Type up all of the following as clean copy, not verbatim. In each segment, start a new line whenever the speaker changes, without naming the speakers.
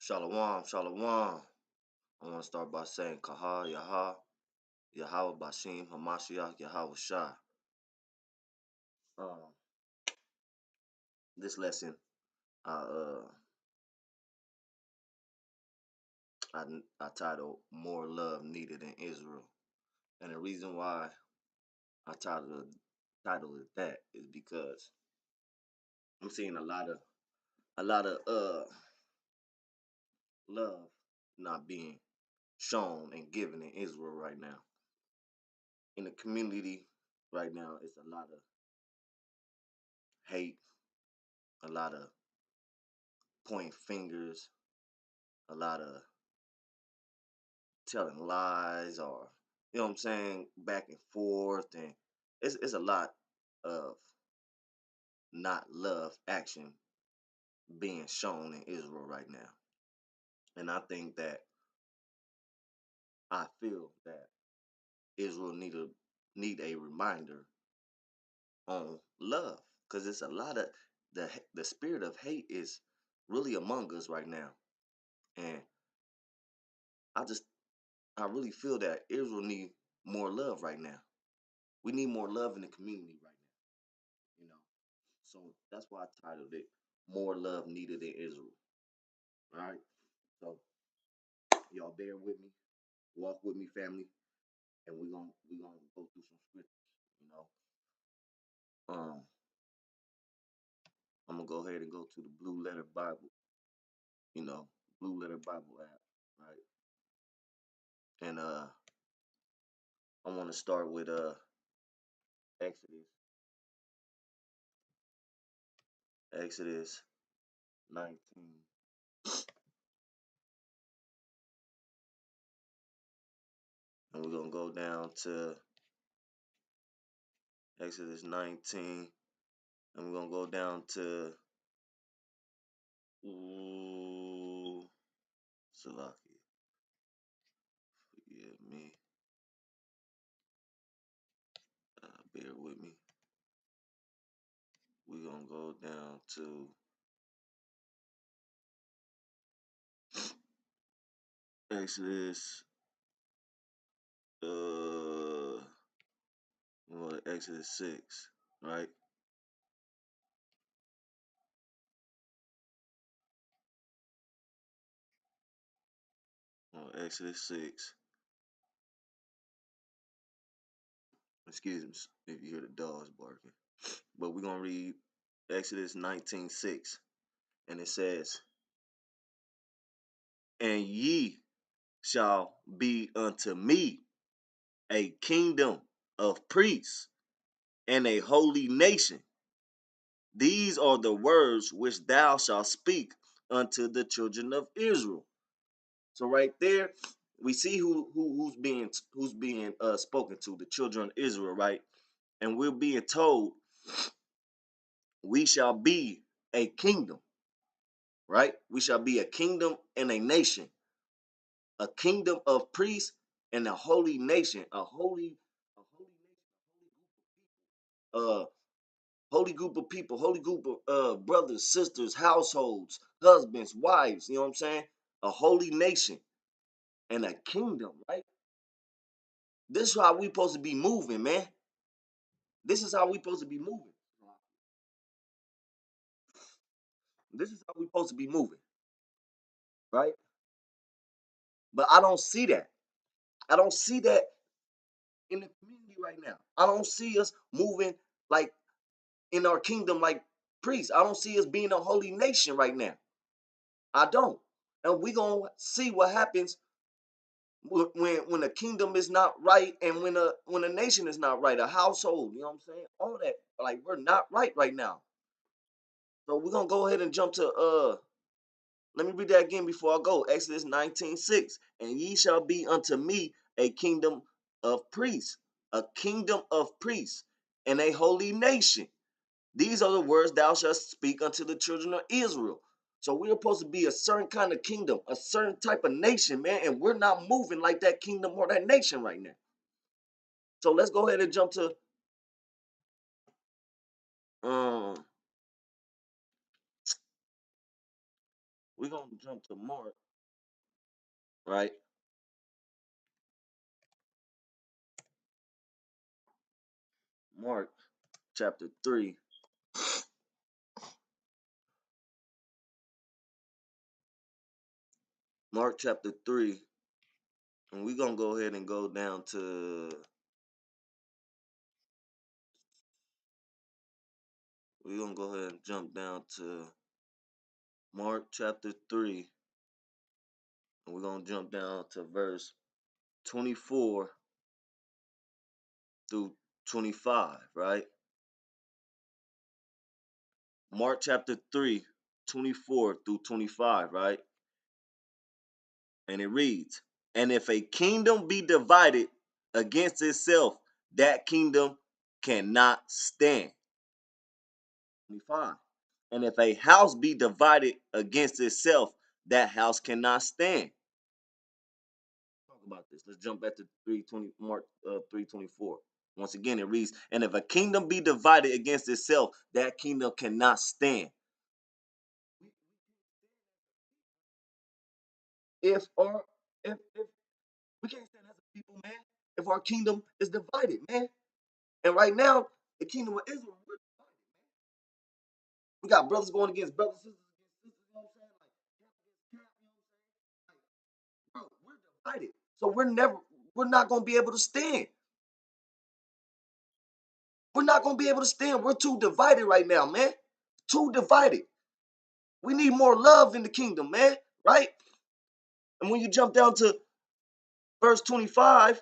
Shalom, shalom. I want to start by saying Kaha, Yaha, Yahweh Bashim, Hamashiach, Yahweh Shah. Um, this lesson, I I, I titled "More Love Needed in Israel," and the reason why I titled it that is because I'm seeing a lot of love not being shown and given in Israel right now. In the community right now, it's a lot of hate, a lot of pointing fingers, a lot of telling lies, or you know what I'm saying, back and forth, and it's a lot of not love action being shown in Israel right now. And I feel that Israel need a reminder on love, because it's a lot of the spirit of hate is really among us right now. And I just I really feel that Israel need more love right now. We need more love in the community right now, you know. So that's why I titled it "More Love Needed in Israel." All right. So y'all bear with me, walk with me, family, and we're gonna go through some scriptures. You know, um, I'm gonna go ahead and go to the Blue Letter Bible. You know, Blue Letter Bible app, right? And I want to start with Exodus, Exodus 19, and we're gonna go down to Exodus 19, and we're gonna go down to ooh, Salaki, forgive me. Bear with me. We're gonna go down to Exodus. We're going to Exodus 6, right? Exodus 6. Excuse me if you hear the dogs barking. But we're gonna read Exodus 19:6, and it says, "And ye shall be unto me a kingdom of priests and a holy nation. These are the words which thou shalt speak unto the children of Israel." So right there, we see who's being spoken to, the children of Israel, right? And we're being told we shall be a kingdom, right? We shall be a kingdom and a nation, a kingdom of priests and a holy nation, a holy group of people, holy group of brothers, sisters, households, husbands, wives. You know what I'm saying? A holy nation and a kingdom, right? This is how we supposed to be moving, man. This is how we supposed to be moving. This is how we supposed to be moving, right? But I don't see that. I don't see that in the community right now. I don't see us moving like in our kingdom like priests. I don't see us being a holy nation right now. I don't. And we're going to see what happens when the kingdom is not right, and when a nation is not right, a household, you know what I'm saying? All that, like, we're not right now. So we're going to go ahead and jump to let me read that again before I go. Exodus 19:6. "And ye shall be unto me a kingdom of priests, a kingdom of priests, and a holy nation. These are the words thou shalt speak unto the children of Israel." So we're supposed to be a certain kind of kingdom, a certain type of nation, man, and we're not moving like that kingdom or that nation right now. So let's go ahead and jump to um We're gonna jump to Mark, right? Mark chapter 3. Mark chapter 3. And we're gonna go ahead and go down to we're gonna go ahead and jump down to Mark chapter 3. And we're gonna jump down to verse 24 through 25, right? Mark chapter 3, 24 through 25, right? And it reads, and if a kingdom be divided against itself, that kingdom cannot stand. 25. And if a house be divided against itself, that house cannot stand. Talk about this. Let's jump back to 320, Mark 3:24. Once again, it reads, and if a kingdom be divided against itself, that kingdom cannot stand. If or if we can't stand as a people, man, if our kingdom is divided, man. And right now, the kingdom of Israel, we're divided, man. We got brothers going against brothers, sisters against sisters, you know what I'm saying? Like, camp against camp, you know what I'm saying? Like, bro, we're divided. So we're not gonna be able to stand. We're not gonna be able to stand. We're too divided right now, man. Too divided. We need more love in the kingdom, man. Right? And when you jump down to verse 25,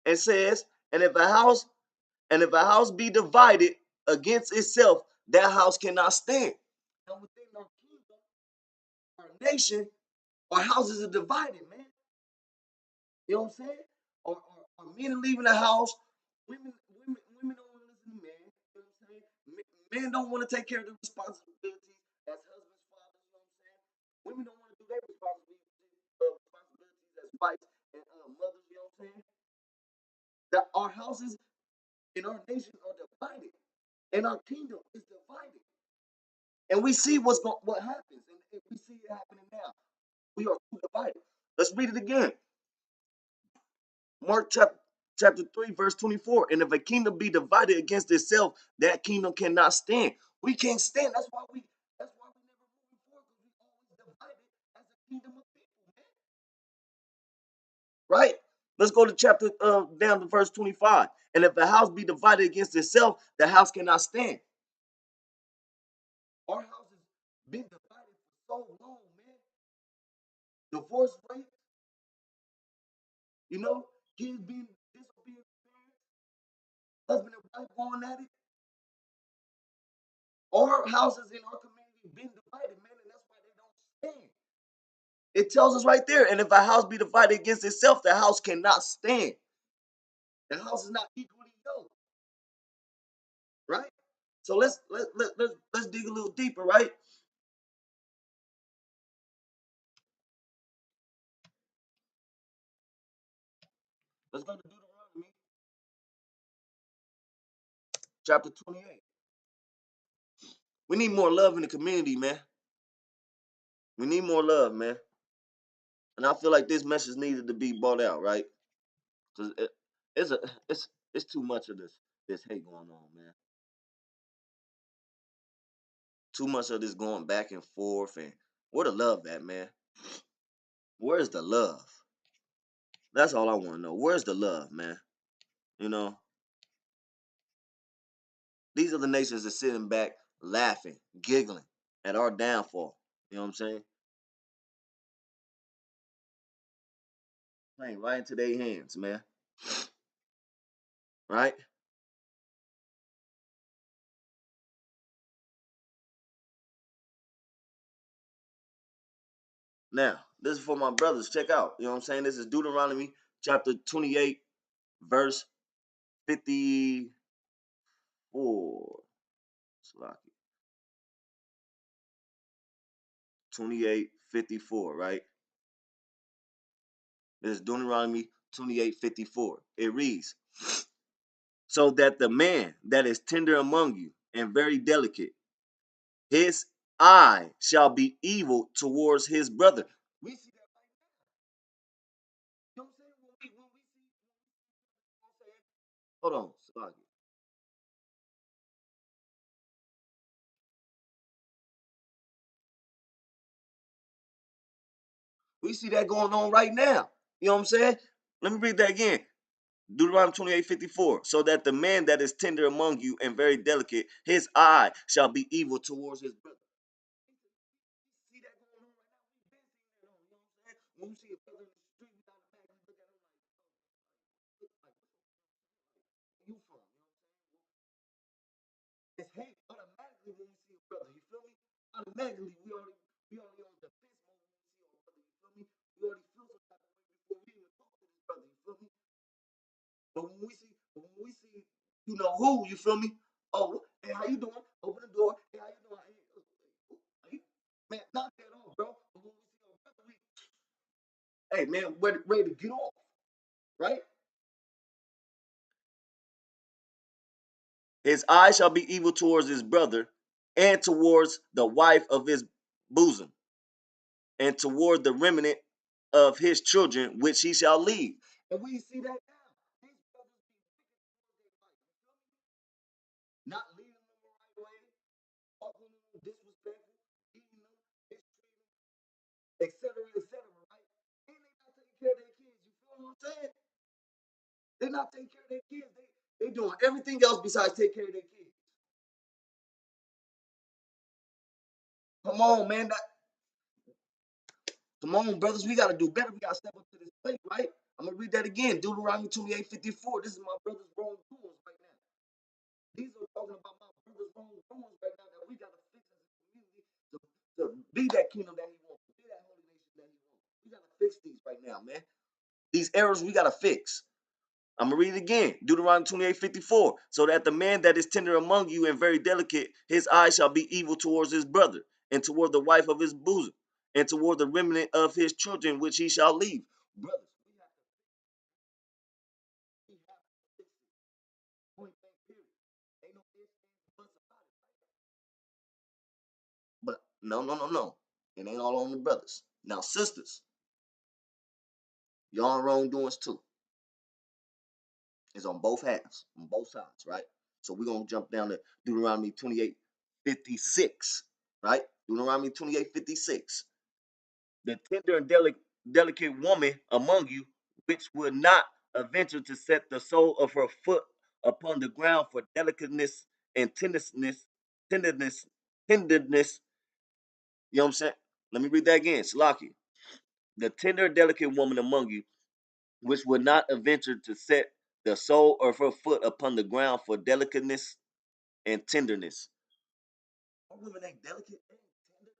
it says, and if a house be divided against itself, that house cannot stand. Now within our kingdom, our nation, our houses are divided, man. You know what I'm saying? Or men leaving the house, women don't want to listen to men. You know what I'm saying? Men don't want to take care of their responsibilities as husbands, fathers. You know what I'm saying? Women don't want to do their responsibilities as wives and mothers. You know what I'm saying? That our houses in our nation are divided, and our kingdom is divided. And we see what happens, and we see it happening now. We are too divided. Let's read it again. Mark chapter 3, verse 24. And if a kingdom be divided against itself, that kingdom cannot stand. We can't stand. That's why we never move forward, because we always divided as a kingdom of people, man. Right? Let's go to chapter down to verse 25. And if a house be divided against itself, the house cannot stand. Our house has been divided for so long, man. Divorce rate, you know, kids being disobedient parents, husband and wife going at it. Our houses in our community been divided, man, and that's why they don't stand. It tells us right there, and if a house be divided against itself, the house cannot stand. The house is not equally yoked, right? So let's dig a little deeper, right? Let's go to Deuteronomy chapter 28. We need more love in the community, man. We need more love, man. And I feel like this message needed to be brought out, right? Because it's a it's too much of this hate going on, man. Too much of this going back and forth, and where the love at, man? Where's the love? That's all I want to know. Where's the love, man? You know, these are the nations that sitting back, laughing, giggling at our downfall. You know what I'm saying? Playing right into their hands, man. Right now, this is for my brothers. Check out. You know what I'm saying? This is Deuteronomy chapter 28, verse 54. Slocky. 28:54, right? This is Deuteronomy 28:54. It reads, so that the man that is tender among you and very delicate, his eye shall be evil towards his brother. We see that right now. You know what I'm saying? When we see, hold on, Salaki. We see that going on right now. You know what I'm saying? Let me read that again. Deuteronomy 28:54. So that the man that is tender among you and very delicate, his eye shall be evil towards his brother. See that going on right now? We've been seeing that on, you know what I'm saying? When we see a brother in the street, we gotta back and look at him like, where you from? You know what I'm saying? It's hate automatically when we see a brother. You feel me? Automatically, we already on defense mode when we see a brother. You feel me? We already feel some type of way before we even talk to this brother. You feel me? But when we see, you know who? You feel me? Oh, hey, how you doing? Open the door. Hey, how you doing? Hey, man, knock that off, bro. But when we see a brother, hey, man, ready to get off, right? His eye shall be evil towards his brother, and towards the wife of his bosom, and toward the remnant of his children, which he shall leave. And we see that now. These brothers be wicked towards their wife. You feel me? Not leading them the right way, talking to them disrespectful, eating them, mistreating them, etc., etc., right? And they not taking care of their kids. You feel what I'm saying? They not taking care of their kids. They doing everything else besides take care of their kids. Come on, man. Come on, brothers. We got to do better. We got to step up to this plate, right? I'm going to read that again. Deuteronomy 28:54. This is my brother's wrongdoings right now. These are talking about my brother's wrongdoings right now that we got to fix as a community to be that kingdom that he wants, to be that holy nation that he wants. We got to fix these right now, man. These errors we got to fix. I'm gonna read it again. Deuteronomy 28:54. So that the man that is tender among you and very delicate, his eye shall be evil towards his brother, and toward the wife of his bosom, and toward the remnant of his children which he shall leave. Brothers, we have to fix it. Point blank period. Ain't no ifs, ands, or buts about it. But no, no, no, no. It ain't all on the brothers. Now, sisters, y'all wrongdoings too. It's on both halves, on both sides, right? So we're gonna jump down to Deuteronomy 28:56, right? Deuteronomy 28:56. The tender and delicate woman among you, which will not adventure to set the sole of her foot upon the ground for delicateness and tenderness, tenderness. You know what I'm saying? Let me read that again. Salaki. The tender, delicate woman among you, which would not adventure to set the sole of her foot upon the ground for delicateness and tenderness. Our women ain't delicate, they ain't tender.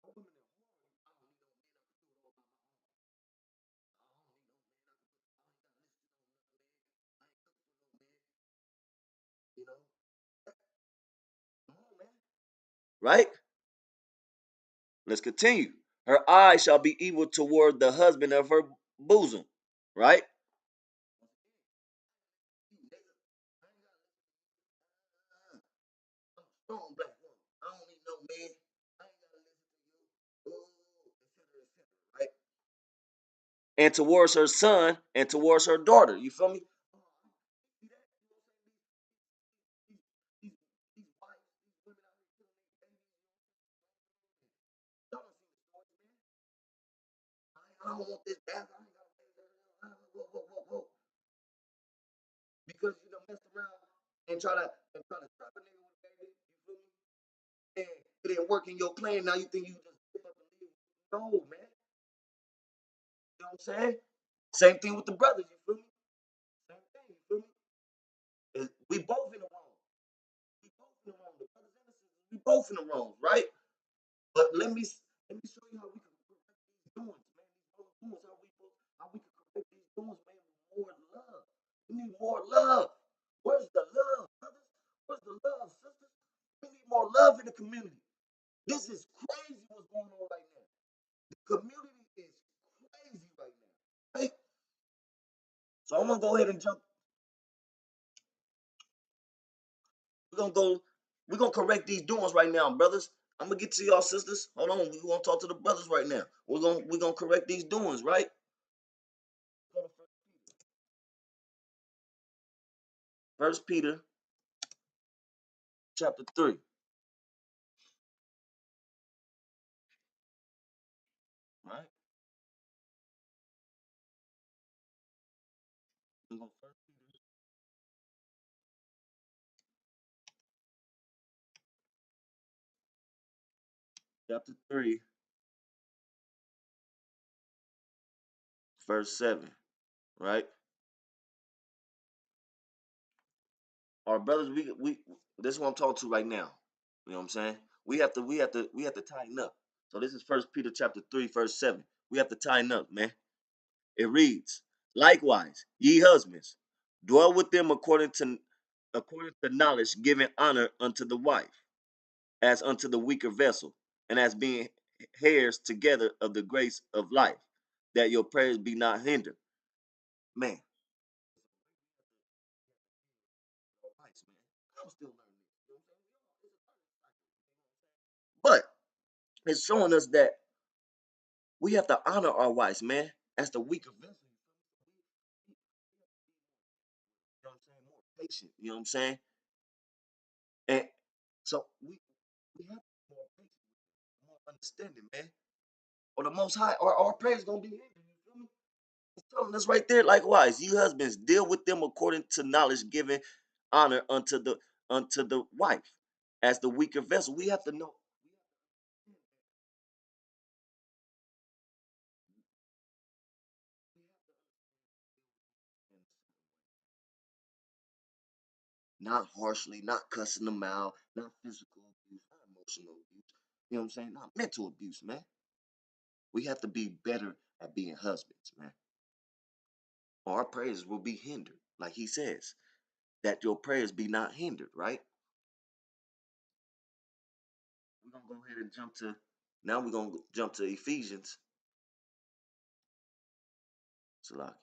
Our women are horny. I don't need no man. I don't need no man. I don't need no man. I ain't looking for no man. You know? Come on, man. Right? Let's continue. Her eye shall be evil toward the husband of her bosom. Right? I'm a strong black woman. I don't need no man. I ain't gotta listen to you. Oh, etc., etc. Right? And towards her son and towards her daughter. You feel me? Oh, see that? You know what I'm saying? These wives, these women out here killing their babies. Y'all don't see the stories, man. I don't want this back. I ain't gotta raise that. Whoa, whoa, whoa, whoa. Because you done messed around and try to trap a nigga with a baby. You feel me? And it didn't work in your plan. Now you think you just zip up and leave. No, man. You know what I'm saying? Same thing with the brothers. You feel me? Same thing. You feel me? We both in the wrong. We both in the wrong. The brothers and the sisters, we both in the wrong, right? But let me show you how we can correct these doings, man. These wrong doings, how we can correct these doings, man, with more love. We need more love. Where's the love, brothers? Where's the love, sisters? We need more love in the community. This is crazy what's going on right now. The community is crazy right now. Right? So I'm gonna go ahead and jump. We're gonna go. We're gonna correct these doings right now, brothers. I'm gonna get to y'all sisters. Hold on, we gonna talk to the brothers right now. We're gonna correct these doings, right? Go to First Peter chapter 3, right? We go First Peter chapter 3, verse 7, right? Our brothers, we this is what I'm talking to right now. You know what I'm saying? We have to tighten up. So this is First Peter chapter 3, verse 7. We have to tighten up, man. It reads, likewise, ye husbands, dwell with them according to knowledge, giving honor unto the wife, as unto the weaker vessel, and as being heirs together of the grace of life, that your prayers be not hindered. Man, Christ, man. I'm still learning this. You know what I'm saying? But it's showing us that we have to honor our wives, man, as the weaker vessel. You know what I'm saying? More patient. You know what I'm saying? And so we have to be more patient, more understanding, man. Or the most high, or our prayers gonna be hindered. You feel me? It's telling us right there, likewise, you husbands, deal with them according to knowledge, giving honor unto the wife as the weaker vessel. We have to know, not harshly, not cussing them out, not physical abuse, not emotional abuse. You know what I'm saying? Not mental abuse, man. We have to be better at being husbands, man. Or our prayers will be hindered. Like he says, that your prayers be not hindered, right? We're gonna go ahead and jump to Ephesians. Salaki.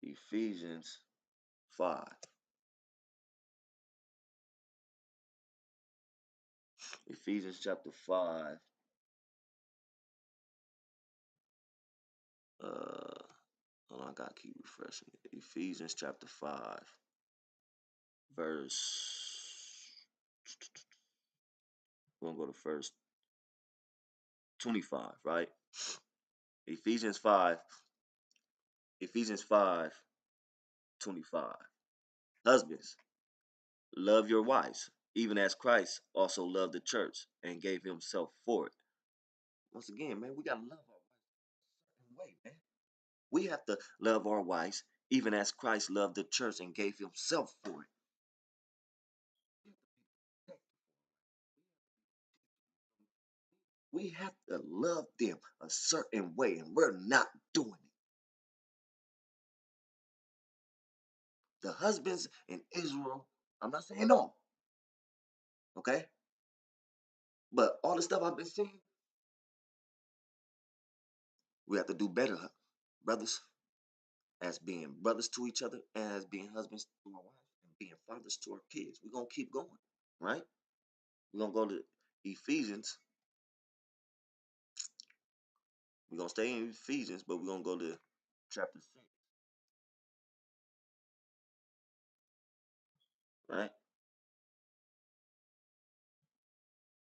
Ephesians 5. Ephesians chapter 5. Uh hold on, I gotta keep refreshing it. Ephesians chapter 5, verse. We're gonna go to verse 25, right? Ephesians 5, Ephesians 5, 25. Husbands, love your wives, even as Christ also loved the church and gave himself for it. Once again, man, we gotta love our wives in a way, man. We have to love our wives, even as Christ loved the church and gave himself for it. We have to love them a certain way, and we're not doing it. The husbands in Israel, I'm not saying all, okay? But all the stuff I've been saying, we have to do better, brothers, as being brothers to each other, and as being husbands to our wives, and being fathers to our kids. We're going to keep going, right? We're going to go to Ephesians. We're going to stay in Ephesians, but we're going to go to chapter 6, right?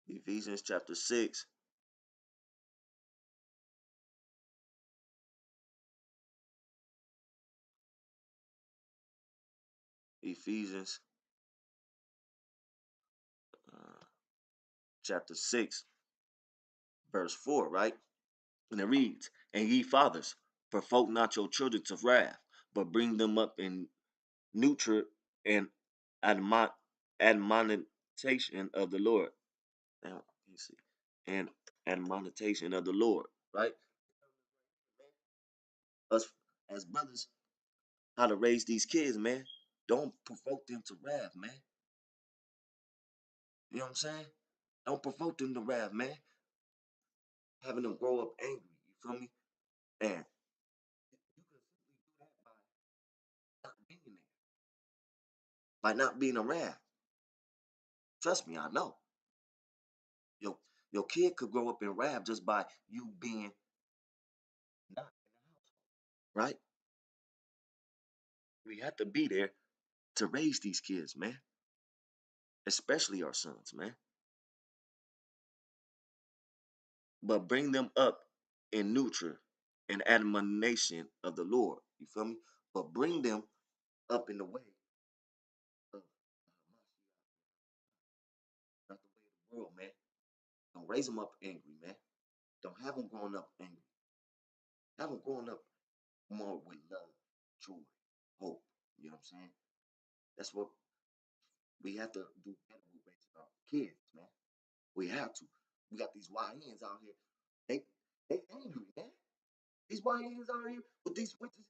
Ephesians chapter 6, Ephesians uh, chapter 6, verse 4, right? And it reads, and ye fathers, provoke not your children to wrath, but bring them up in nurture and admon- admonition of the Lord. Now, you see, and admonition of the Lord, right? Us as brothers, how to raise these kids, man. Don't provoke them to wrath, man. You know what I'm saying? Don't provoke them to wrath, man. Having them grow up angry, you feel me? And you can simply do that by not by not being around. Trust me, I know. Your your kid could grow up in rap just by you being not in the house, right? We have to be there to raise these kids, man. Especially our sons, man. But bring them up in neutral and admonition of the Lord. You feel me? But bring them up in the way of not the way of the world, man. Don't raise them up angry, man. Don't have them growing up angry. Have them growing up more with love, joy, hope. You know what I'm saying? That's what we have to do better with raising our kids, man. We have to. We got these YNs out here. They they angry, man. These YNs out here with these witches,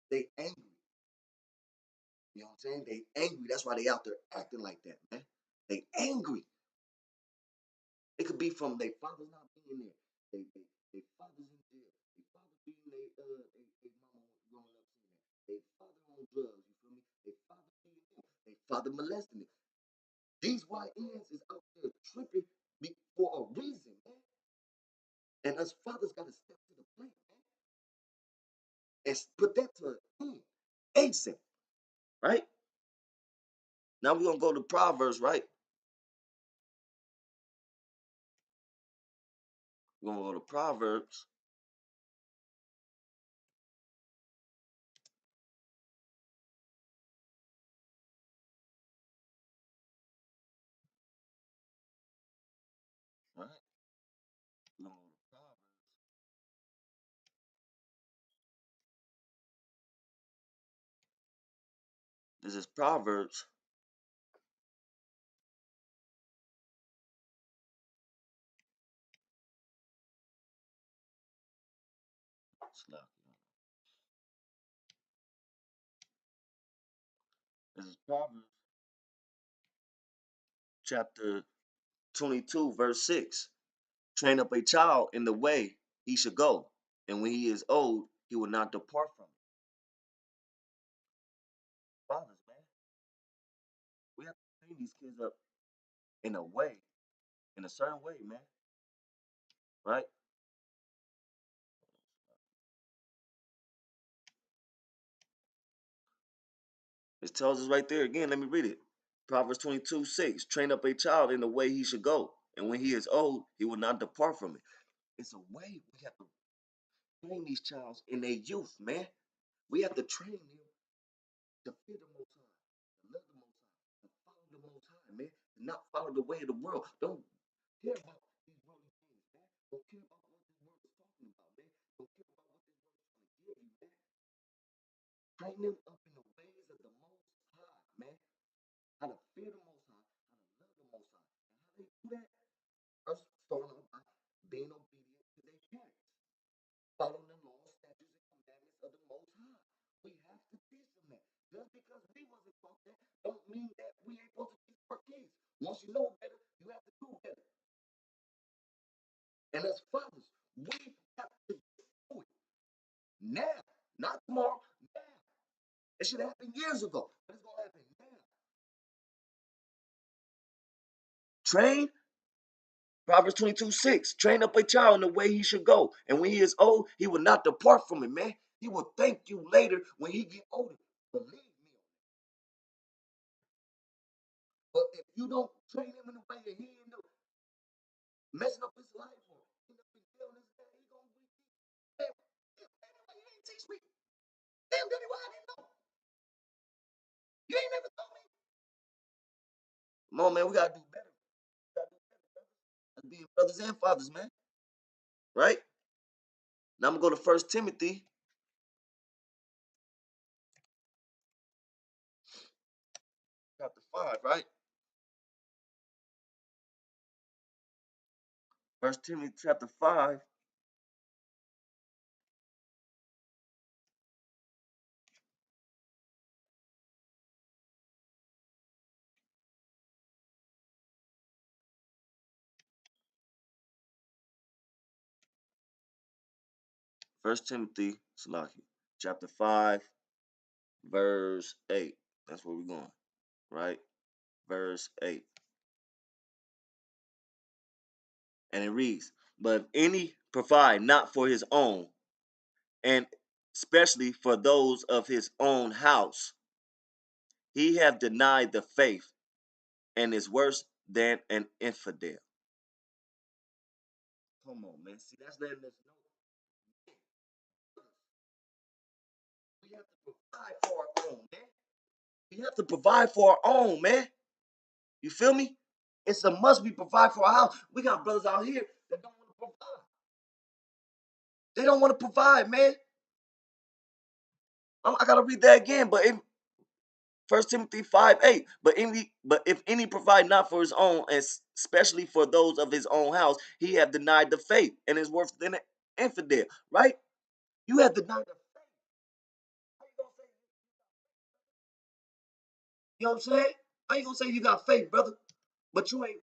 they angry. You know what I'm saying? They angry. That's why they out there acting like that, man. They angry. It could be from their father not being there. They father's in jail. They father beating they mama growing up seeing that. They father on drugs, you feel me? They father beating them. They father molesting them. These YNs is out there tripping for a reason, man. And us fathers got to step to the plate, man, and put that to an end. ASAP, right? Now we're gonna go to Proverbs, right? We're gonna go to Proverbs, right? We're gonna go to Proverbs. This is Proverbs. This is Proverbs chapter 22, verse 6. Train up a child in the way he should go, and when he is old, he will not depart from it. Fathers, man, we have to train these kids up in a way, in a certain way, man, right? It tells us right there again. Let me read it. Proverbs 22, 6. Train up a child in the way he should go, and when he is old, he will not depart from it. It's a way we have to train these childs in their youth, man. We have to train them to fear the Most High, to love the Most High, to follow the Most High, man. To not follow the way of the world. Don't care about these worldly things, man. Don't care about what this world is talking about, man. Don't care about what this world is trying to give you, man. Train them up in the ways of the Most High, man. How to fear the Most High, how to love the Most High. And how they do that? First, starting off by being obedient to their parents, following the laws, statutes, and commandments of the Most High. We have to teach them that. Just because we wasn't taught that, don't mean that we ain't supposed to teach our kids. Once you know better, you have to do better. And as fathers, we have to do it now, not tomorrow, now. It should have happened years ago, but it's gonna happen now. Train Proverbs 22, 6. Train up a child in the way he should go. And when he is old, he will not depart from it, man. He will thank you later when he get older. Believe me. But if you don't train him in a way that he end up messing up his life or end up in jail this day, he gonna be damn, you ain't teach me. Damn, Daddy, why I didn't know? You ain't never told me. Come on, man, we gotta do better. We gotta do better, brother. As being brothers and fathers, man. Right? Now I'm gonna go to First Timothy chapter 5, right? First Timothy chapter 5, First Timothy, Salaki, chapter 5, verse 8. That's where we're going. right? Verse 8. And it reads, but if any provide not for his own, and especially for those of his own house, he have denied the faith and is worse than an infidel. Come on, man. See, that's letting us know we have to provide for our own, man. We have to provide for our own, man. You feel me? It's a must we provide for our house. We got brothers out here that don't want to provide. They don't want to provide, man. I gotta read that again, but in 1 Timothy 5:8, but if any provide not for his own, and especially for those of his own house, he have denied the faith and is worse than an infidel, right? You have denied the faith. How you gonna say, you know what I'm saying? How you gonna say you got faith, brother? But you ain't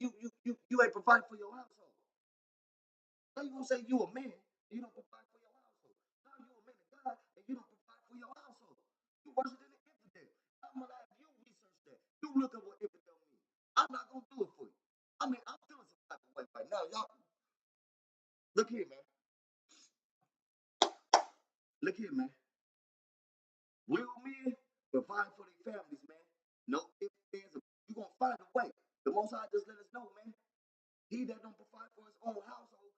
providing for your household. How you gonna say you a man and you don't provide for your household? How you a man of God and you don't provide for your household? You worse than an infidel. I'm gonna have you research that. You look at what infidel means. I'm not gonna do it for you. I mean, I'm feeling some type of way right now, y'all. Look here, man. Look here, man. Real men provide for their families, man. No ifs, ands, you gonna find a way. The Most High just let us know, man. He that don't provide for his own household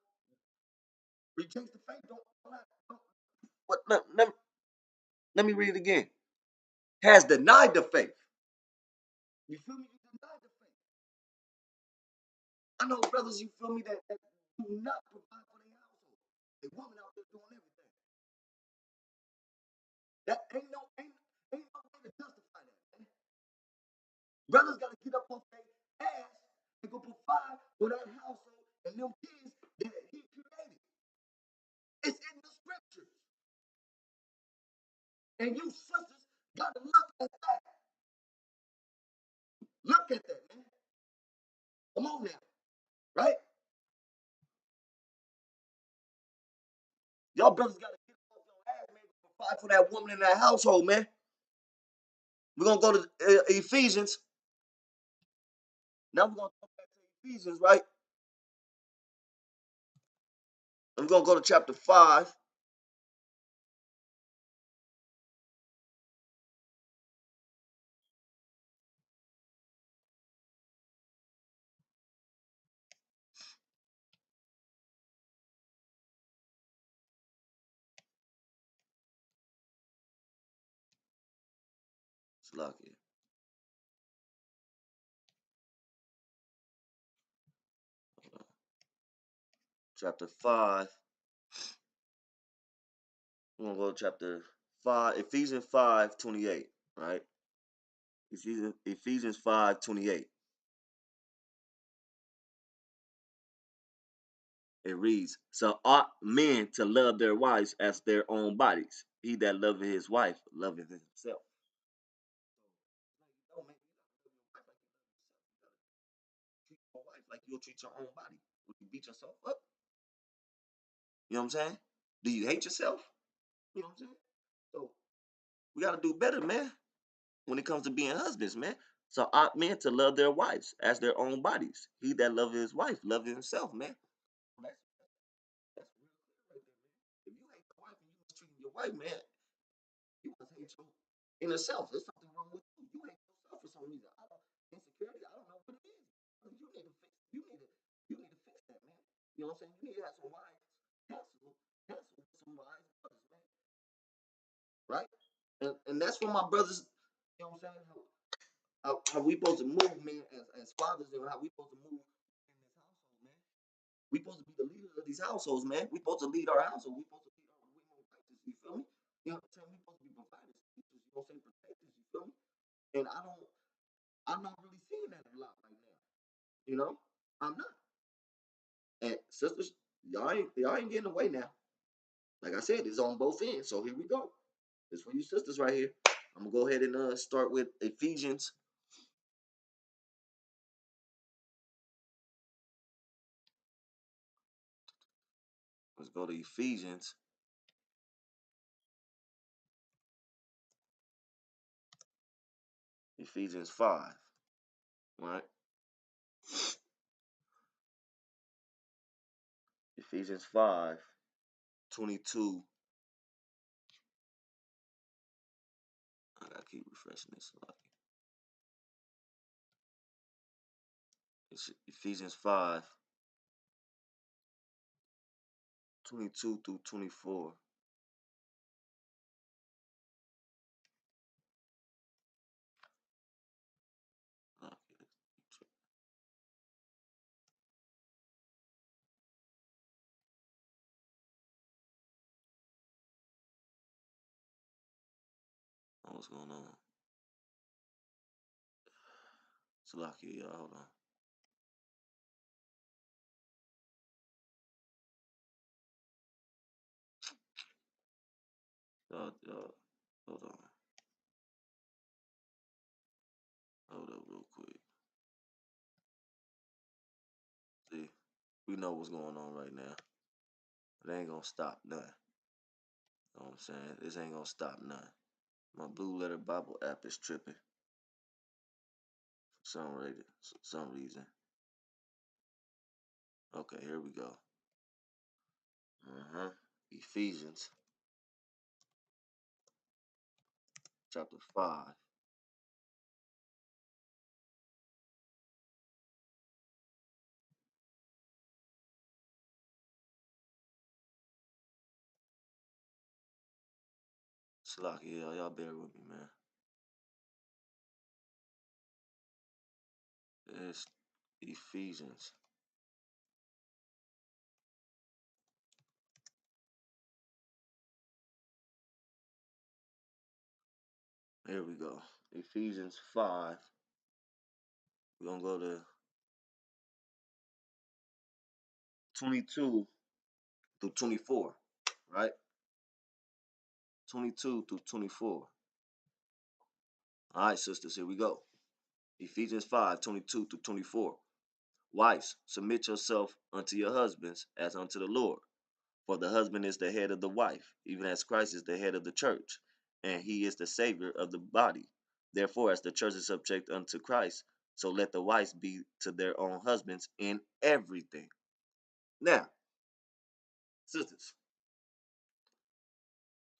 rejects the faith. Don't. What? Let me read it again. Has denied the faith. You feel me? You denied the faith. I know brothers, you feel me, that do not provide for their household. The woman out there doing everything. That ain't no way to justify that, man. Brothers gotta get up off their ass and go provide for that household and them kids that he created. It's in the scriptures. And you sisters gotta look at that. Look at that, man. Come on now. Right? Y'all brothers gotta get up off your ass, man, to provide for that woman in that household, man. We're gonna go to Ephesians. Now we're gonna talk back to Ephesians, right? I'm gonna go to chapter 5. Slocky. Chapter 5. We're gonna go to chapter 5, Ephesians 5:28, right? Ephesians 5:28. It reads, so ought men to love their wives as their own bodies. He that loveth his wife loveth himself. So, man, treat your wife like you'll treat your own body. Would you beat yourself up? You know what I'm saying? Do you hate yourself? You know what I'm saying? So we gotta do better, man, when it comes to being husbands, man. So ought men to love their wives as their own bodies. He that loveth his wife loveth himself, man. That's real clear right there, man. If you hate your wife and you mistreating your wife, man, you must hate your inner self. There's something wrong with you. You hate yourself for some reason. I don't insecurity. I don't know what it is. You need to fix. You need to fix that, man. You know what I'm saying? You need to have some wise counsel with some wise brothers, man. Right? And that's for my brothers. You know what I'm saying? How we supposed to move, man, as fathers, and how we supposed to move in this household, man. We supposed to be the leaders of these households, man. We supposed to lead our household. We supposed to lead our women righteous. You feel me? You know what I'm saying? We supposed to be providers, teachers. You know what I'm saying? Protectors. You feel me? And I'm not really seeing that a lot right now. You know, I'm not. And sisters, y'all ain't getting away now. Like I said, it's on both ends. So here we go. This for you sisters right here. I'm gonna go ahead and start with Ephesians. Let's go to Ephesians. Ephesians 5, right? Ephesians 5, 22. I gotta keep refreshing this. It's Ephesians 5, 22 through 24. What's going on? Salaki, y'all, hold on. Y'all, hold on. Hold up real quick. See, we know what's going on right now. It ain't gonna stop nothing. You know what I'm saying? This ain't gonna stop nothing. My Blue Letter Bible app is tripping for some reason. Okay, here we go. Ephesians chapter 5. Salaki, y'all bear with me, man. It's Ephesians. Here we go. Ephesians 5. We're gonna go to 22 through 24, right? 22 through 24. All right, sisters, here we go. Ephesians 5, 22 through 24. Wives, submit yourself unto your husbands as unto the Lord. For the husband is the head of the wife, even as Christ is the head of the church, and he is the Savior of the body. Therefore, as the church is subject unto Christ, so let the wives be to their own husbands in everything. Now, sisters,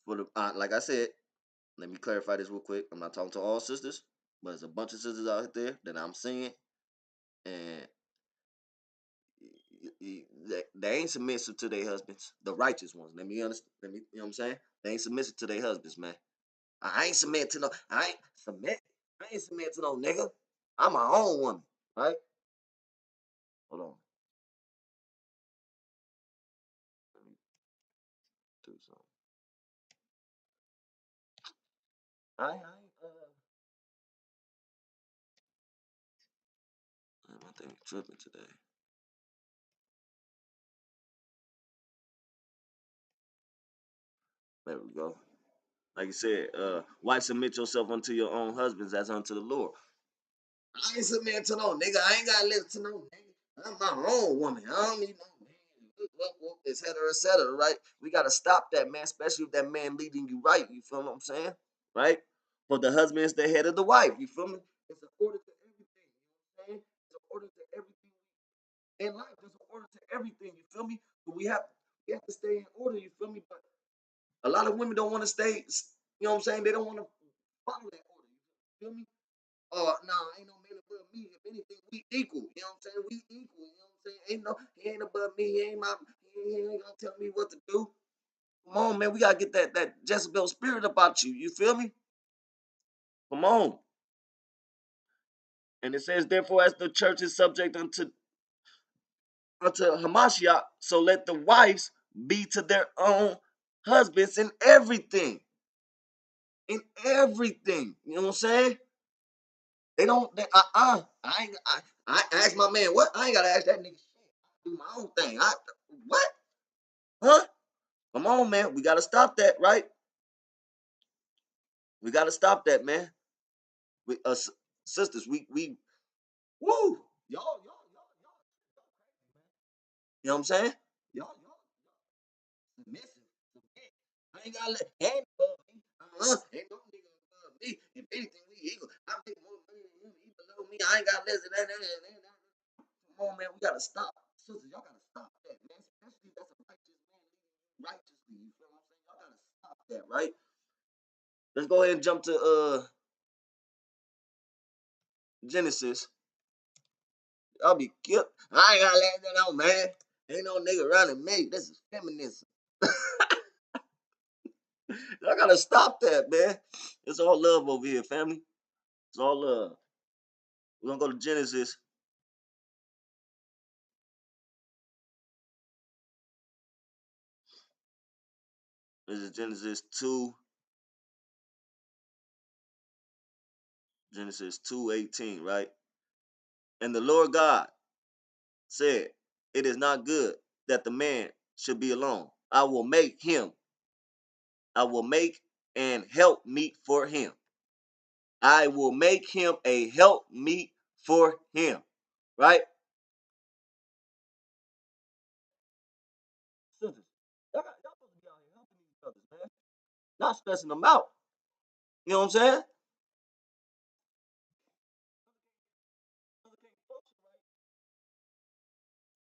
for the like I said, let me clarify this real quick. I'm not talking to all sisters, but there's a bunch of sisters out there that I'm seeing, and they ain't submissive to their husbands. The righteous ones. Let me understand. You know what I'm saying? They ain't submissive to their husbands, man. I ain't submit to no. I ain't submit. I ain't submit to no nigga. I'm my own woman, right? Hold on. Let me do something. My thing tripping today. There we go. Like you said, wife, submit yourself unto your own husbands as unto the Lord. I ain't submitting to no nigga. I ain't gotta listen to no nigga. I'm my own woman. I don't need no man. Et cetera, et cetera, right? We gotta stop that, man, especially if that man leading you right. You feel what I'm saying? Right? For the husband is the head of the wife. You feel me? It's an order to everything. You know what I'm saying? It's an order to everything in life. There's an order to everything. You feel me? But we have to stay in order. You feel me? But a lot of women don't want to stay. You know what I'm saying? They don't want to follow that order. You feel me? Oh, no, ain't no man above me. If anything, we equal. You know what I'm saying? We equal. You know what I'm saying? He ain't above me. He ain't gonna tell me what to do. Come on, man. We gotta get that Jezebel spirit about you. You feel me? Come on. And it says, therefore, as the church is subject unto Hamashiach, so let the wives be to their own husbands in everything. In everything. You know what I'm saying? They don't. I ask my man what. I ain't gotta ask that nigga shit. I do my own thing. What? Huh? Come on, man. We gotta stop that, right? We gotta stop that, man. We sisters, we woo. Y'all. You know what I'm saying? Y'all submissive. Submit. I ain't gotta let ain't above me. Ain't no nigga above me. If anything, we equal. I make more I ain't got listen. Come on, man, we gotta stop. Sisters, y'all gotta stop that, man. Especially that's a righteous man leading righteously. You feel what I'm saying? Y'all gotta stop that, right? Let's go ahead and jump to Genesis. I'll be killed. I ain't gotta let that out, man. Ain't no nigga running me. This is feminism. Y'all gotta stop that, man. It's all love over here, family. It's all love. We're gonna go to Genesis. This is Genesis 2. Genesis 2:18, right? And the Lord God said, it is not good that the man should be alone. I will make and help meet for him. I will make him a help meet for him. Right? Sisters, y'all supposed to be out here helping these brothers, man. Not stressing them out. You know what I'm saying?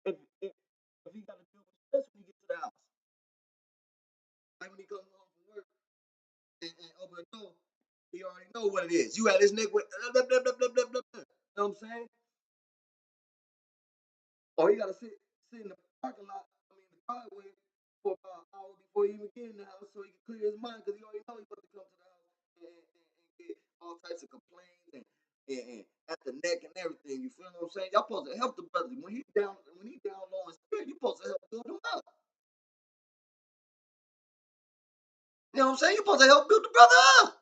If, if, if he got to deal with stress when he gets to the house, like when he comes home from work and open the door, he already know what it is. You had this nigga with blah, blah, blah, blah, blah, blah, blah. You know what I'm saying? Or he got to sit in the parking lot, the driveway for about an hour before he even get in the house so he can clear his mind because he already know he's about to come to the house and get all types of complaints and at the neck and everything. You feel what I'm saying? Y'all supposed to help the brother when he down low in spirit. You supposed to help build him up. You know what I'm saying? You supposed to help build the brother up,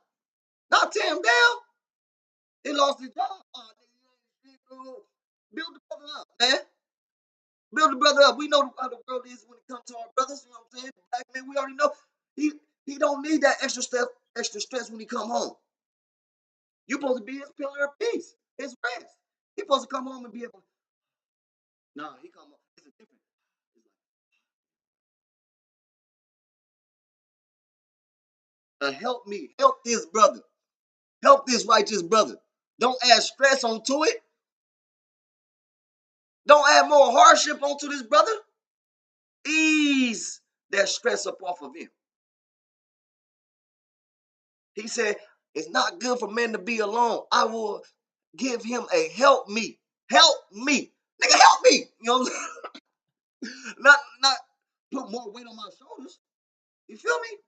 not tear him down. He lost his job. Build the brother up, man. Build the brother up. We know how the world is when it comes to our brothers. You know what I'm saying? Black man, we already know he don't need that extra stress when he come home. You supposed to be his pillar of peace, his rest. He supposed to come home and be able. No, he come home. It's a different. Help me, help this brother, help this righteous brother. Don't add stress onto it. Don't add more hardship onto this brother. Ease that stress up off of him. He said, it's not good for men to be alone. I will give him a help me. Help me. Nigga, help me. You know what I'm saying? Not put more weight on my shoulders. You feel me?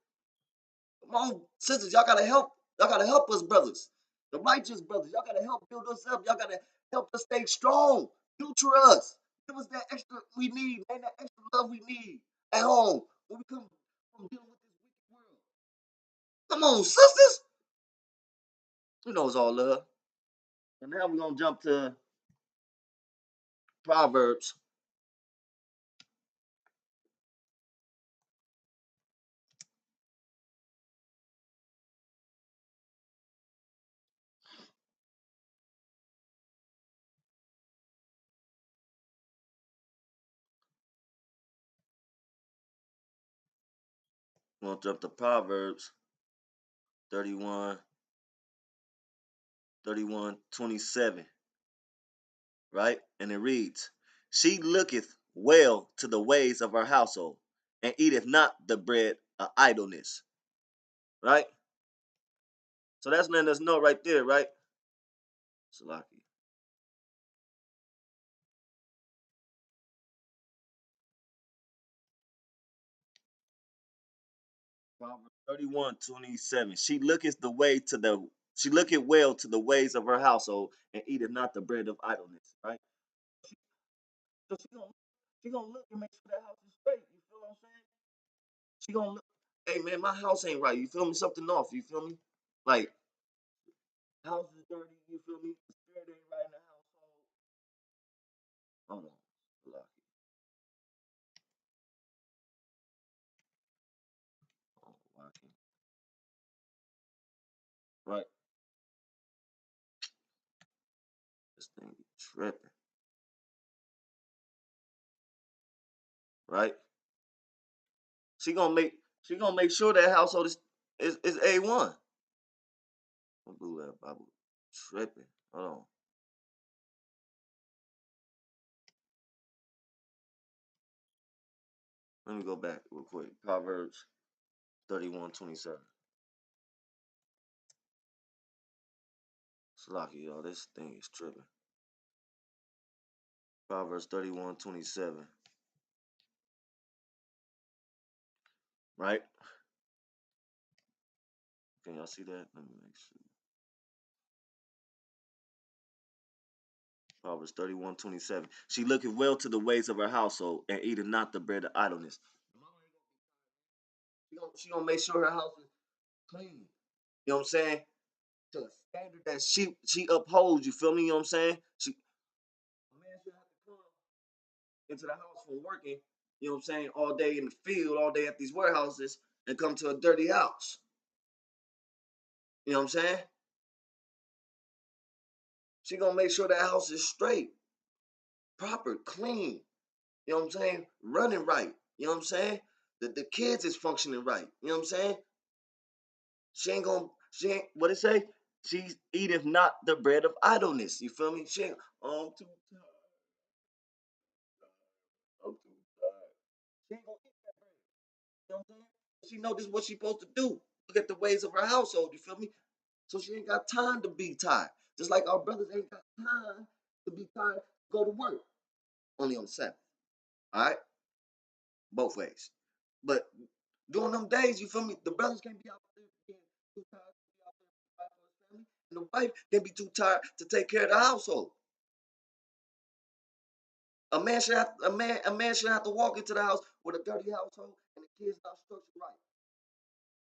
Come on, sisters, y'all gotta help. Y'all gotta help us, brothers. The righteous brothers. Y'all gotta help build us up. Y'all gotta help us stay strong. Nurture us. Give us that extra we need, man. That extra love we need at home when we come from dealing with this wicked world. Come on, sisters. You know it's all love. And now we're gonna jump to Proverbs. We're gonna jump to Proverbs 31, 27, right? And it reads, she looketh well to the ways of her household, and eateth not the bread of idleness. Right? So that's letting us know right there, right? Salaki. Proverbs 31:27. She looketh well to the ways of her household, and eateth not the bread of idleness. Right? So she gonna look and make sure that house is straight. You feel what I'm saying? She gonna look, hey man, my house ain't right. You feel me? Something off. You feel me? Like house is dirty. You feel me? The spirit ain't right in the household. Hold on. Right. This thing be tripping. Right. She gonna make sure that household is A1. Bible tripping. Hold on. Let me go back real quick. Proverbs 31:27. Slocky, y'all. This thing is tripping. Proverbs 31:27. Right? Can y'all see that? Let me make sure. Proverbs 31:27. She looketh well to the ways of her household and eateth not the bread of idleness. She gonna make sure her house is clean. You know what I'm saying? To the standard that she upholds. You feel me? You know what I'm saying? A man should have to come into the house from working. You know what I'm saying? All day in the field, all day at these warehouses, and come to a dirty house. You know what I'm saying? She gonna make sure that house is straight, proper, clean. You know what I'm saying? Running right. You know what I'm saying? The kids is functioning right. You know what I'm saying? She ain't, what it say? She eateth not the bread of idleness. You feel me? She ain't, oh, I'm too tired. I'm too tired. She ain't gonna eat that bread. You know what I'm saying? She know this is what she supposed to do. Look at the ways of her household. You feel me? So she ain't got time to be tired. Just like our brothers ain't got time to be tired, go to work. Only on the Sabbath. All right? Both ways. But during them days, you feel me? The brothers can't be out there being too tired to be out there to fight for his family. And the wife can't be too tired to take care of the household. A man should have to walk into the house with a dirty household and the kids not structured right.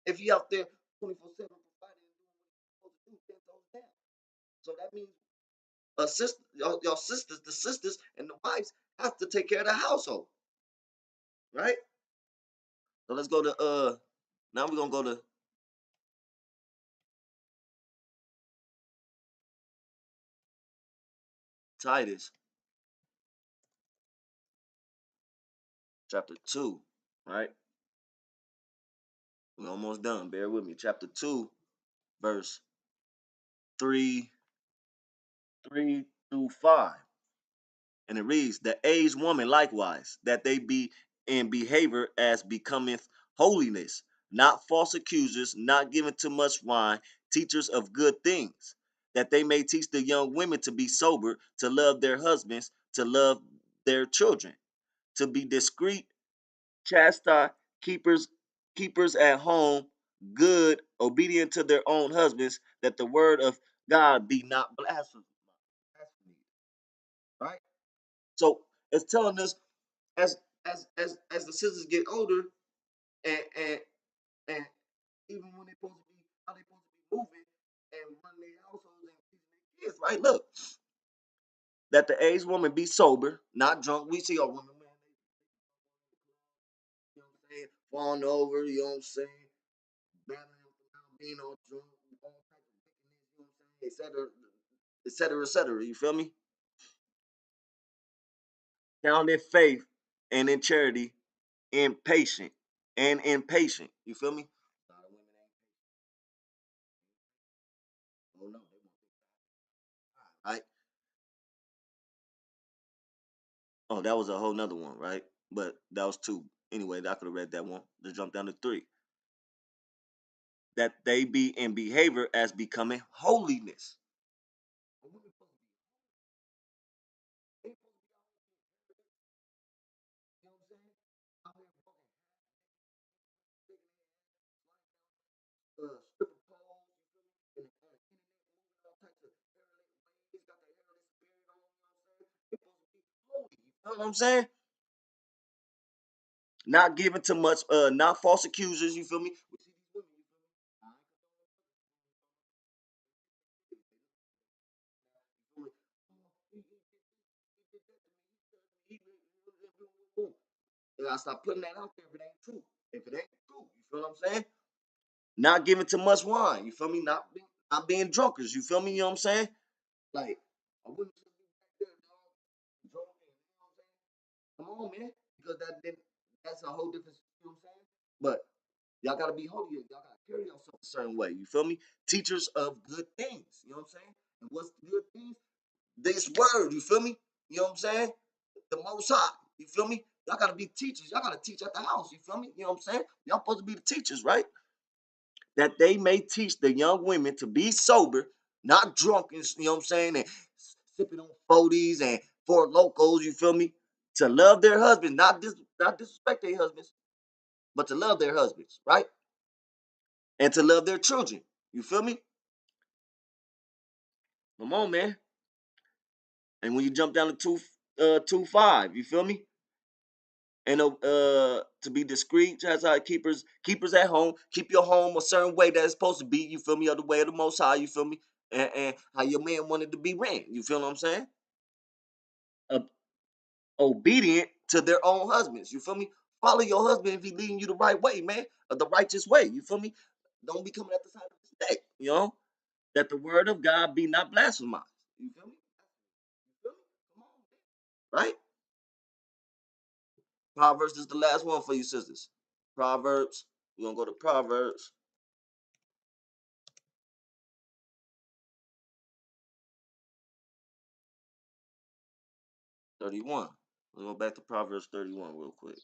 If he out there 24/7 providing and doing what he's supposed to do, 10 toes down. So that means a sister, your sisters, the sisters and the wives have to take care of the household, right? So let's go to now we're gonna go to Titus chapter 2, right? We're almost done. Bear with me. Chapter 2, verse 3, 3 through 5. And it reads, the aged woman likewise, that they be in behavior as becometh holiness, not false accusers, not given to much wine, teachers of good things, that they may teach the young women to be sober, to love their husbands, to love their children, to be discreet, chastise, keepers at home, good, obedient to their own husbands, that the word of God be not blasphemed. Right? So it's telling us as as the sisters get older and and even when they supposed to be how they supposed to be moving and running their households and teaching their kids, right? Look, that the aged woman be sober, not drunk. We see our women, man, you know what I'm saying, falling over, you know what I'm saying, battling around, being all drunk, all types of wickedness, you know what I'm saying, et cetera, et cetera, et cetera. You feel me? Found in faith and in charity, impatient and impatient. You feel me? A lot of women ain't patient. Oh no, they want right? Oh, that was a whole nother one, right? But that was two. Anyway, I could have read that one. Let's jump down to three. That they be in behavior as becoming holiness. A woman supposed to be, they supposed to be you know what I'm saying? Out here fucking stripper poles, you feel me? And on the internet moving all types of hairless ways, got the hairless spirit on, you know what I'm saying? They supposed to be holy. You know what I'm saying? Not giving too much, not false accusers, you feel me? We see these women, you feel me? I ain't condoning nothing. He did that to me. And I stop putting that out there if it ain't true. If it ain't true, you feel what I'm saying? Not giving too much wine, you feel me? Not being drunkards, you feel me? You know what I'm saying? Like, I wouldn't just be back there, dog, drunk, and, you know what I'm saying? Come on, man, because that's a whole different, you know what I'm saying? But y'all gotta be holy. Y'all gotta carry yourself a certain way. You feel me? Teachers of good things. You know what I'm saying? And what's the good things? This word. You feel me? You know what I'm saying? The Most High. You feel me? Y'all gotta be teachers. Y'all gotta teach at the house. You feel me? You know what I'm saying? Y'all supposed to be the teachers, right? That they may teach the young women to be sober, not drunk, and you know what I'm saying, and sipping on 40s and four locos, you feel me? To love their husbands, not disrespect their husbands, but to love their husbands, right? And to love their children. You feel me? Come on, man. And when you jump down to 2:5, you feel me? And to be discreet, chastise keepers at home. Keep your home a certain way that it's supposed to be. You feel me? Or the way of the Most High. You feel me? And how your man wanted to be ran. You feel what I'm saying? Uh, Obedient to their own husbands. You feel me? Follow your husband if he leading you the right way, man, or the righteous way. You feel me? Don't be coming at the side of his neck. You know that the word of God be not blasphemized. You feel me? You feel me? Come on, man. Right? Proverbs is the last one for you, sisters. Proverbs. We're gonna go to Proverbs 31. We'll go back to Proverbs 31 real quick.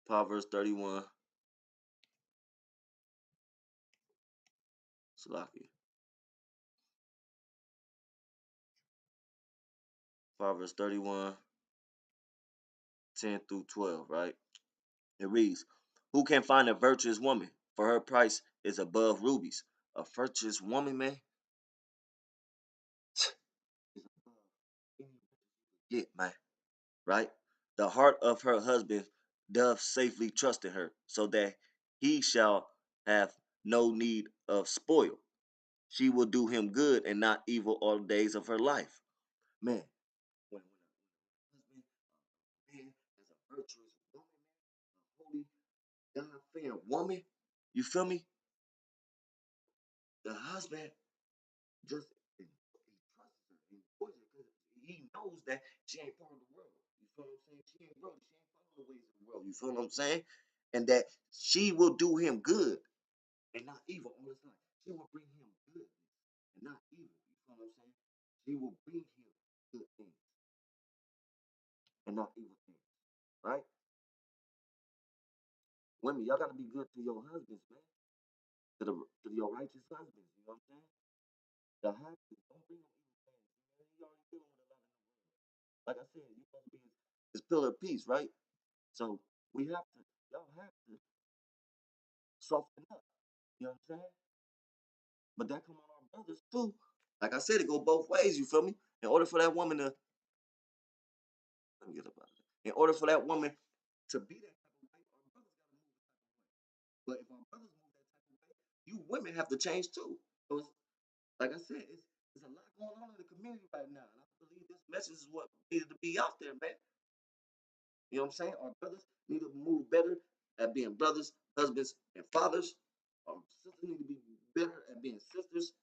Proverbs 31. Salaki. Proverbs 31, 10 through 12, right? It reads, who can find a virtuous woman? For her price is above rubies. A virtuous woman, man, is above any get, man, right? The heart of her husband doth safely trust in her, so that he shall have no need of spoil. She will do him good and not evil all the days of her life. Man, when a husband, man, as a virtuous woman, man, a holy, God-fearing woman, you feel me? The husband just he trusts her, he enjoys her because he knows that she ain't part of the world. You feel what I'm saying? She ain't world, she ain't following the ways of the world. You feel what I'm saying? And that she will do him good and not evil all the time. She will bring him good and not evil. You feel what I'm saying? She will bring him good things and not evil things. Right? Women, y'all gotta be good to your husbands, man. To your righteous husbands. You know what I'm saying? The husbands, don't bring no evil things. Man, you already dealing with a lot in the world. Like I said, you supposed to be his pillar of peace, right? So we have to, y'all have to soften up. You know what I'm saying? But that come on our brothers too. Like I said, it go both ways. You feel me? In order for that woman to let me get up out of there. In order for that woman to be that type of way, our brothers gotta move the type of way. But if our brothers move that type of way, you women have to change too. So it's, like I said, it's a lot going on in the community right now, and I believe this message is what needed to be out there, man. You know what I'm saying? Our brothers need to move better at being brothers, husbands, and fathers. Our sisters need to be better at being sisters,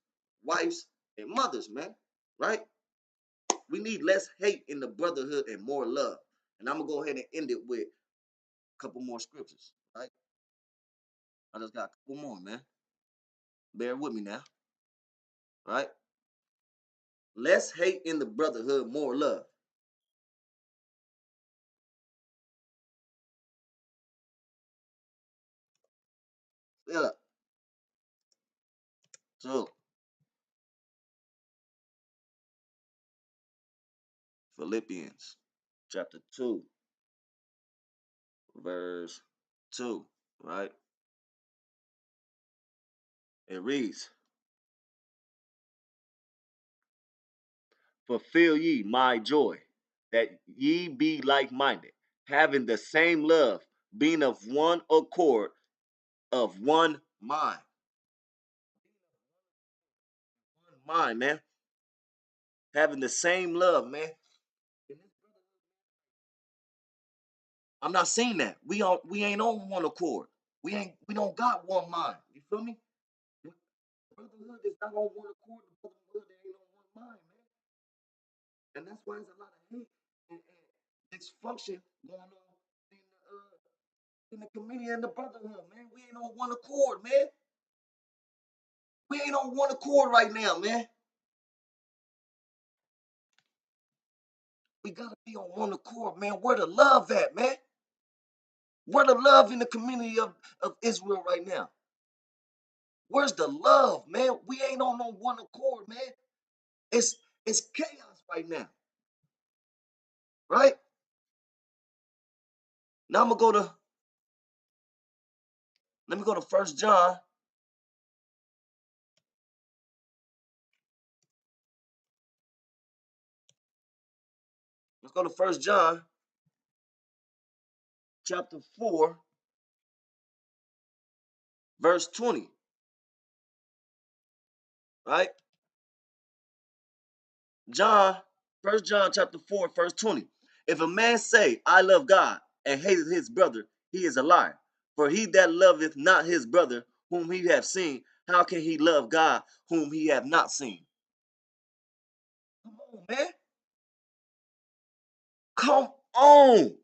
wives, and mothers, man. Right? We need less hate in the brotherhood and more love. And I'm gonna go ahead and end it with a couple more scriptures. Right? I just got a couple more, man. Bear with me now. Right? Less hate in the brotherhood, more love. Yeah. So Philippians chapter 2, verse 2. Right? It reads, fulfill ye my joy, that ye be like minded, having the same love, being of one accord, of one mind. One mind, man. Having the same love, man. I'm not saying that. We ain't on one accord. We don't got one mind. You feel me? Brotherhood is not on one accord. The brotherhood ain't on one mind, man. And that's why there's a lot of hate and dysfunction going on in the community and the brotherhood, man. We ain't on one accord, man. We ain't on one accord right now, man. We gotta be on one accord, man. Where the love at, man? Where the love in the community of Israel right now? Where's the love, man? We ain't on no one accord, man. It's it's chaos right now, right? Now I'm gonna go to let me go to First John. Let's go to First John chapter 4, verse 20. Right? John, First John chapter 4, verse 20. If a man say, I love God, and hateth his brother, he is a liar. For he that loveth not his brother whom he hath seen, how can he love God whom he hath not seen? Come on, man. Come on.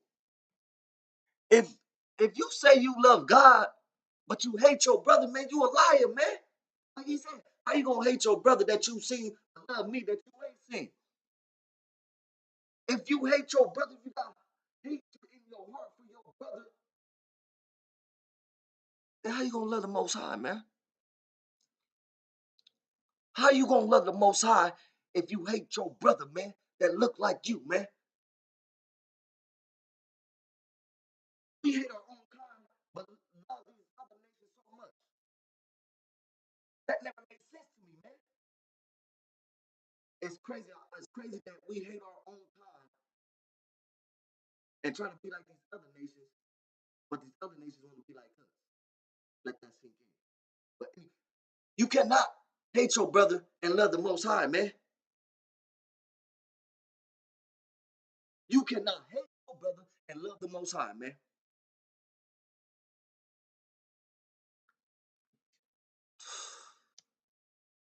If if you say you love God, but you hate your brother, man, you a liar, man. Like he said, how you gonna hate your brother that you seen love me that you ain't seen? If you hate your brother, you got hate in your heart for your brother, then how you gonna love the Most High, man? How you gonna love the Most High if you hate your brother, man, that look like you, man? We hate our own kind, but love these other nations so much. That never made sense to me, man. It's crazy. It's crazy that we hate our own kind and try to be like these other nations, but these other nations want to be like us. Let that sink in. But you cannot hate your brother and love the Most High, man. You cannot hate your brother and love the Most High, man.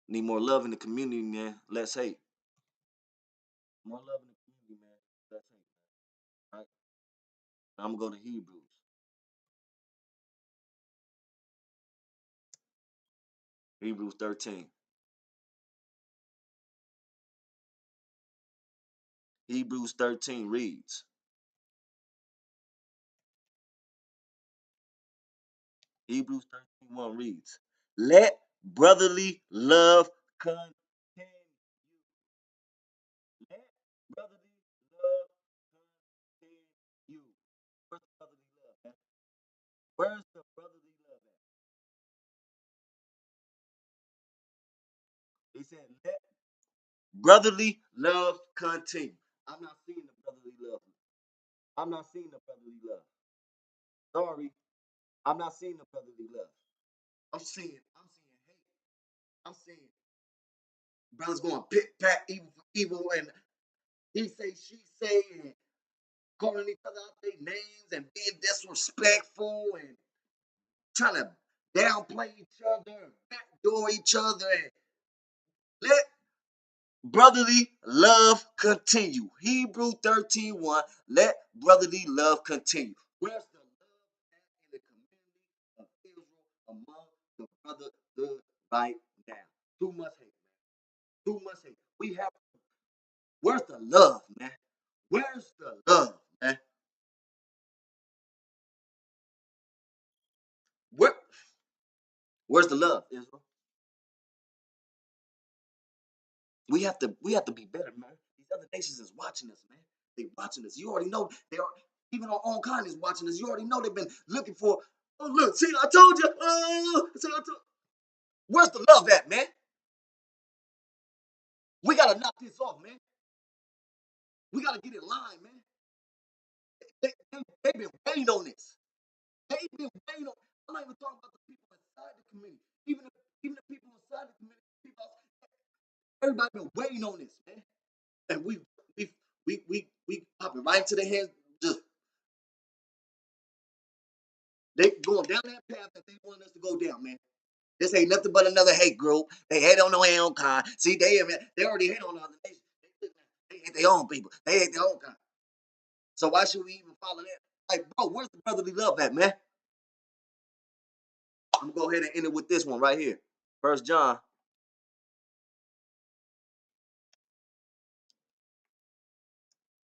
Need more love in the community, man. Less hate. More love in the community, man. Less hate, man. Right? Now I'm gonna go to Hebrews. Hebrews 13. Hebrews 13 reads. Hebrews 13:1 reads. Let brotherly love continue. Let brotherly love continue. Where's the brotherly love, man? Where's the brotherly love at? He said, let brotherly love continue. I'm not seeing the brotherly love. I'm not seeing the brotherly love. Sorry, I'm not seeing the brotherly love. I'm seeing hate. I'm seeing brothers going pit pat evil for evil and he say she say and calling each other out their names and being disrespectful and trying to downplay each other and backdoor each other and let brotherly love continue. Hebrew 13:1. Let brotherly love continue. Where's the love in the community of Israel among the brotherhood right now? Too much hate, man. Too much hate. We have where's the love, man? Where's the love, man? Where, where's the love, Israel? We have to be better, man. These other nations is watching us, man. They watching us. You already know they are even our own kind is watching us. You already know they've been looking for. Oh look, see, I told you. Oh, see, I told. Where's the love at, man? We gotta knock this off, man. We gotta get in line, man. They've been waiting on this. They've been waiting on. I'm not even talking about the people inside the community. Even the people inside the community, people, everybody been waiting on this, man. And we popping right into their hands. Just they going down that path that they want us to go down, man. This ain't nothing but another hate group. They hate on their own kind. See, they already hate on other nations. They hate their own people. They hate their own kind. So why should we even follow that? Like, bro, where's the brotherly love at, man? I'm gonna go ahead and end it with this one right here. First John,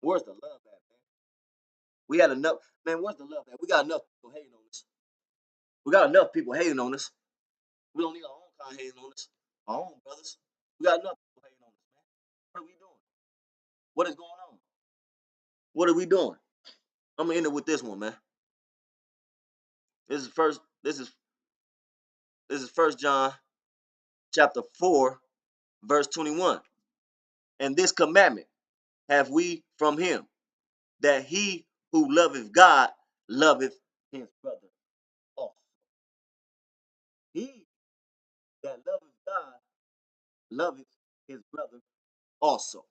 Where's the love at, man? We had enough, man. Where's the love at? We got enough people hating on us. We got enough people hating on us. We don't need our own kind hating on us. Our own brothers. We got enough people hating on us, man. What are we doing? What is going on? What are we doing? I'm gonna end it with this one, man. This is first. This is First John chapter 4, verse 21. And this commandment have we from him, that he who loveth God loveth his brother also. He that loveth God loveth his brother also.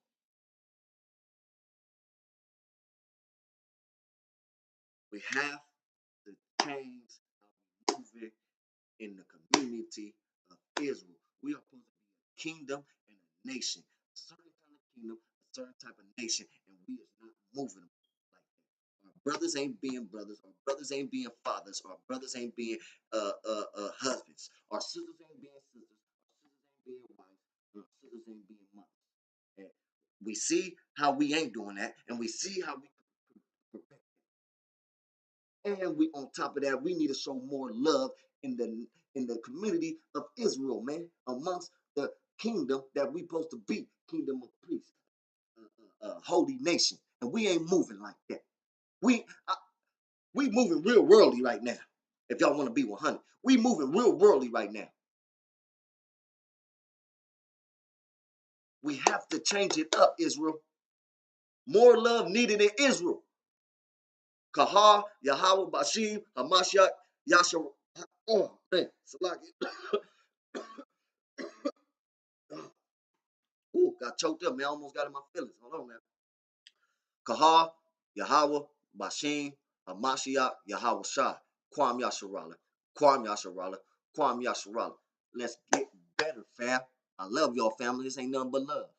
We have to change how we move it in the community of Israel. We are supposed to be a kingdom and a nation, a certain kind of kingdom, a certain type of nation, and we is not moving like that. Our brothers ain't being brothers. Our brothers ain't being fathers. Our brothers ain't being husbands. Our sisters ain't being sisters. Our sisters ain't being wives. Our sisters ain't being mothers. And we see how we ain't doing that, and we see how we prevent. And we on top of that, we need to show more love in the community of Israel, man, amongst the kingdom that we supposed to be, kingdom of priests, holy nation, and we ain't moving like that. We we moving real worldly right now. If y'all want to be 100, we moving real worldly right now. We have to change it up, Israel. More love needed in Israel. Kahar, Yahweh, Bashim, Hamashiach, Yashar. Oh man, Salaki. Ooh, got choked up, man. I almost got in my feelings. Hold on, man. Kahar, Yahweh, Bashim, Hamashiach, Yahweh Shah, Kwam Yasharala, Kwam Yasharala, Kwam Yasharala. Let's get better, fam. I love y'all, family. This ain't nothing but love.